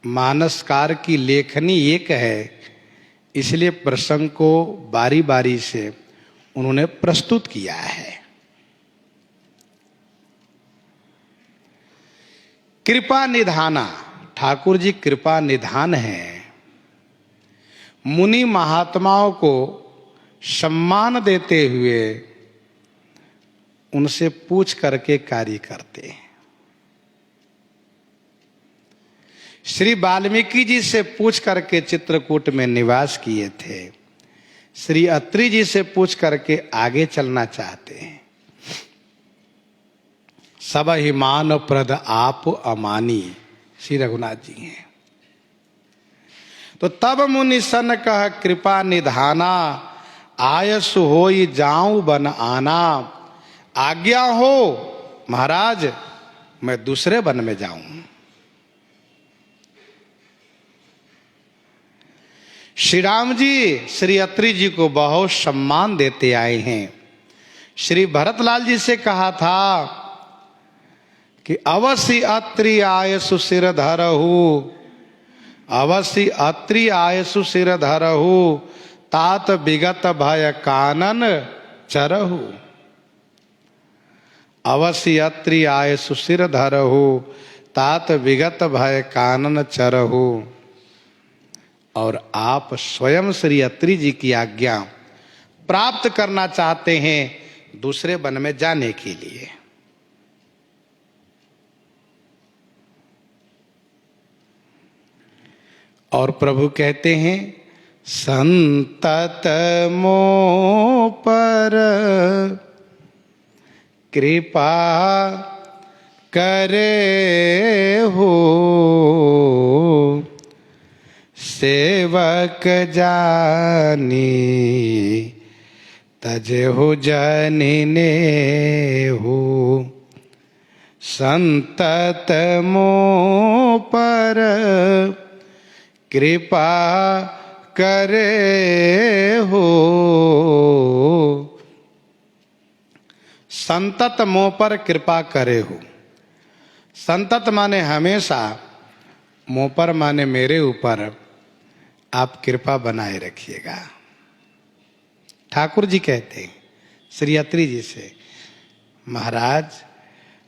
मानसकार की लेखनी एक है, इसलिए प्रसंग को बारी बारी से उन्होंने प्रस्तुत किया है। कृपा निधाना, ठाकुर जी कृपा निधान है। मुनि महात्माओं को सम्मान देते हुए उनसे पूछ करके कार्य करते हैं। श्री वाल्मीकि जी से पूछ करके चित्रकूट में निवास किए थे, श्री अत्रि जी से पूछ करके आगे चलना चाहते हैं। सब ही मान प्रद आप अमानी, श्री रघुनाथ जी हैं। तो तब मुनि सन कह कृपा निधाना, आयसु होई जाऊं बन आना। आज्ञा हो महाराज मैं दूसरे वन में जाऊं। श्री राम जी श्री अत्रि जी को बहुत सम्मान देते आए हैं। श्री भरतलाल जी से कहा था कि अवश्य अत्रि आयसु सिर धरहु, अवश्य अत्रि आयसु सिर धरहु, तात विगत भय कानन चरहु। अवश्य अत्रि आयसु सिर धरहु, तात विगत भय कानन चरहु। और आप स्वयं श्री अत्रि जी की आज्ञा प्राप्त करना चाहते हैं दूसरे वन में जाने के लिए। और प्रभु कहते हैं संतत मोह पर कृपा करे हो, सेवक जानी तजे हो जनिने हो। संतत मोह पर कृपा करे हो, संतत मोह पर कृपा करे हो। संतत माने हमेशा, मोह पर माने मेरे ऊपर आप कृपा बनाए रखिएगा। ठाकुर जी कहते हैं श्री अत्रि जी से, महाराज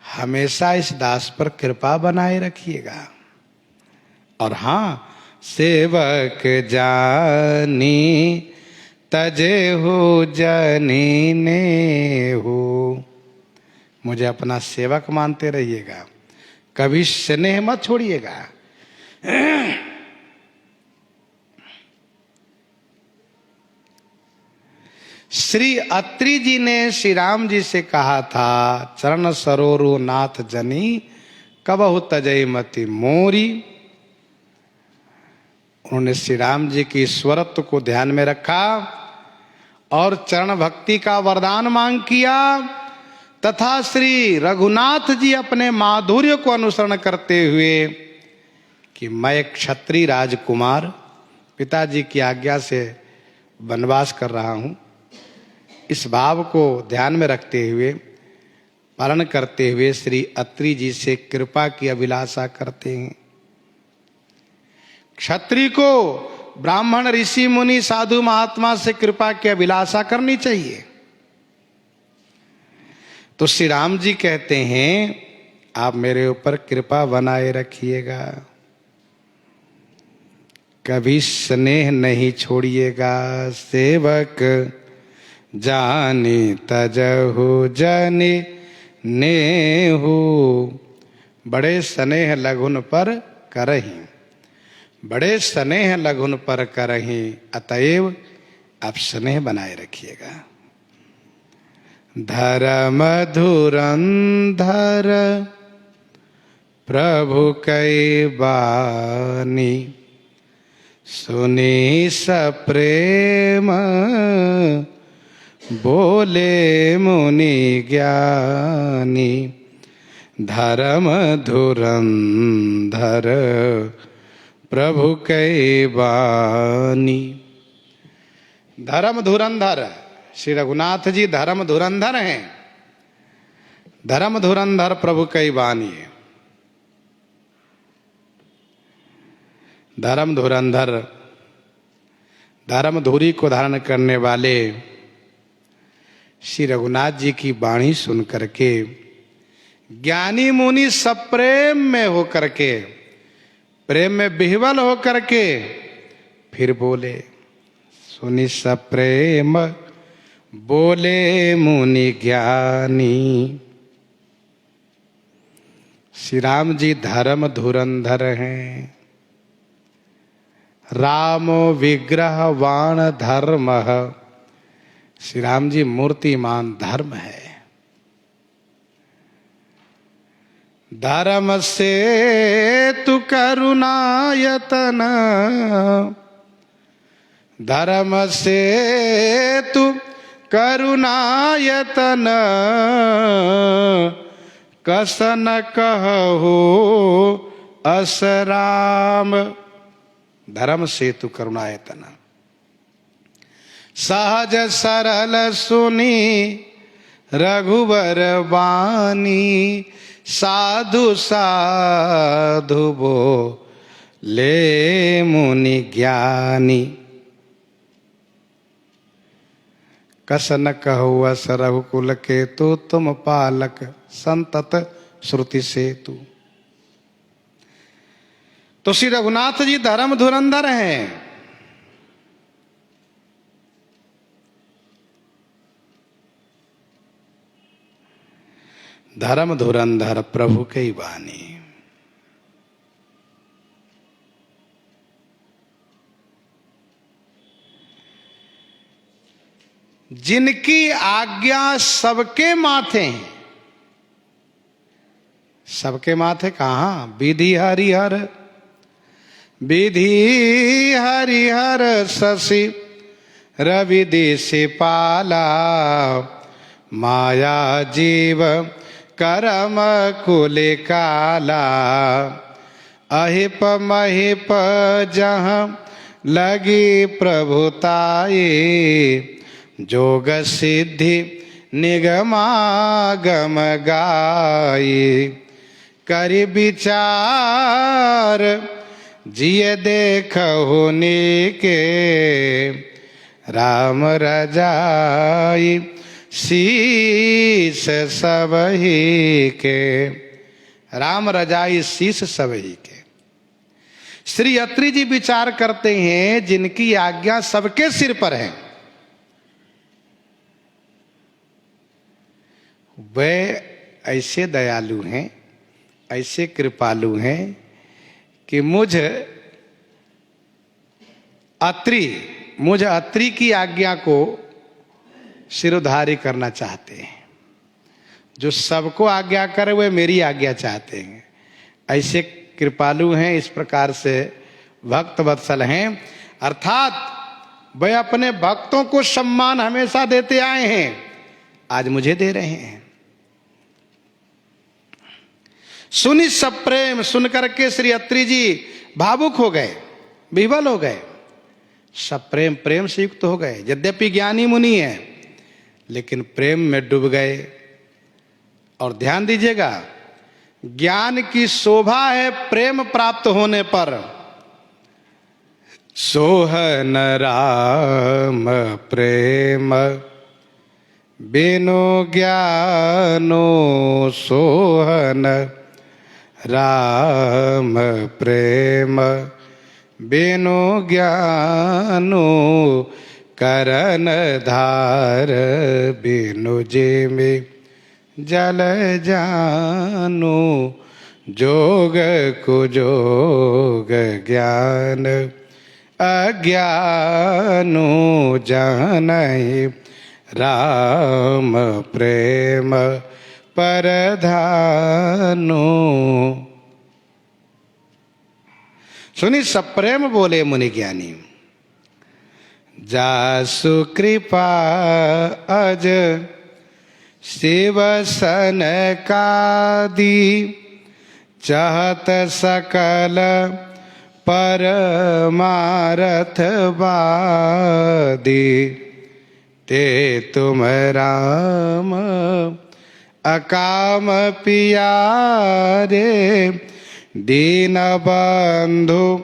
हमेशा इस दास पर कृपा बनाए रखिएगा। और हाँ, सेवक जानी तजे हो जनी ने हो, मुझे अपना सेवक मानते रहिएगा, कभी स्नेह मत छोड़िएगा। श्री अत्रि जी ने श्री राम जी से कहा था, चरण सरोरु नाथ जनी कबहु तजई मति मोरी। उन्होंने श्री राम जी की ईश्वरत्व को ध्यान में रखा और चरण भक्ति का वरदान मांग किया, तथा श्री रघुनाथ जी अपने माधुर्य को अनुसरण करते हुए कि मैं एक क्षत्रिय राजकुमार पिताजी की आज्ञा से वनवास कर रहा हूं, इस भाव को ध्यान में रखते हुए पालन करते हुए श्री अत्रि जी से कृपा की अभिलाषा करते हैं। क्षत्रिय को ब्राह्मण ऋषि मुनि साधु महात्मा से कृपा की अभिलाषा करनी चाहिए। तो श्री राम जी कहते हैं आप मेरे ऊपर कृपा बनाए रखिएगा, कभी स्नेह नहीं छोड़िएगा। सेवक जानी तजहु जनि नेहु, बड़े स्नेह लघुन पर करही, बड़े स्नेह लघुन पर करही, अतएव आप स्नेह बनाए रखिएगा। धर्म धुरंधर प्रभु कै बानी, सुनी सप्रेम बोले मुनि ज्ञानी। धर्म धुरंधर प्रभु कै बानी। धर्म धुरंधर, श्री रघुनाथ जी धर्म धुरंधर हैं। धर्म धुरंधर प्रभु कै बानी। धर्म धुरंधर, धर्म धुरी को धारण करने वाले श्री रघुनाथ जी की वाणी सुन करके ज्ञानी मुनि सप्रेम में होकर के, प्रेम में विह्वल होकर के फिर बोले, सुनि सप्रेम बोले मुनि ज्ञानी। श्री राम जी धर्म धुरंधर हैं। राम विग्रह वाण धर्म, श्री राम जी मूर्तिमान धर्म है। धर्म से तु करुणायतन, धर्म से तु करुणायतन, कसन कहु असराम। धर्म से तु करुणायतन, सहज सरल सुनी रघुवर वाणी। साधु साधु बोले मुनि ज्ञानी। कसन कहु अस रघुकुल के तु, तुम पालक संतत श्रुति सेतु। तो श्री रघुनाथ जी धर्म धुरंधर हैं। धर्म धुरंधर प्रभु की वाणी। जिनकी आज्ञा सबके माथे हैं। सबके माथे कहाँ? विधि हरिहर, विधि हरिहर शशि रवि देशे पाला। माया जीव करम कुले काला। अहिप महिप जहाँ लगी प्रभुताई। जोग सिद्धि निगमागम गाई करि विचार जिय देखहु नीके राम रजाई शीस सबही के। राम रजाई शीस सबही के। श्री अत्रि जी विचार करते हैं जिनकी आज्ञा सबके सिर पर है, वे ऐसे दयालु हैं, ऐसे कृपालु हैं कि मुझ अत्रि की आज्ञा को सिरोधारी करना चाहते हैं। जो सबको आज्ञा करे वे मेरी आज्ञा चाहते हैं। ऐसे कृपालु हैं, इस प्रकार से भक्त वत्सल हैं। अर्थात वे अपने भक्तों को सम्मान हमेशा देते आए हैं, आज मुझे दे रहे हैं। सुनि सब प्रेम, सुन करके श्री अत्रि जी भावुक हो गए, विह्वल हो गए, सब प्रेम से युक्त हो गए। यद्यपि ज्ञानी मुनि है लेकिन प्रेम में डूब गए। और ध्यान दीजिएगा, ज्ञान की शोभा है प्रेम प्राप्त होने पर। सोहन राम प्रेम बिनु ज्ञानो सोहन राम प्रेम बिनु ज्ञानो करन धार बिनु जिमि जल जानो जोग कुजोग ज्ञान अज्ञानो जानहि राम प्रेम परधानो। सुनी सप्रेम बोले मुनि ज्ञानी, जासु कृपा अज शिव सनकादि चाहत सकल परमारथ वादी। ते तुम राम अकाम पियारे दीन बंधु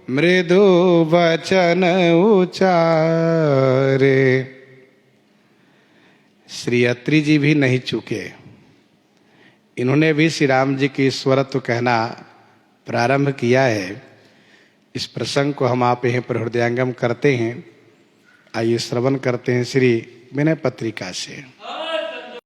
मृदु वचन उचारे। श्री अत्रि जी भी नहीं चूके, इन्होंने भी श्री राम जी की ईश्वरत्व कहना प्रारंभ किया है। इस प्रसंग को हम आप यहीं पर हृदयंगम करते हैं। आइए श्रवण करते हैं श्री विनय पत्रिका से।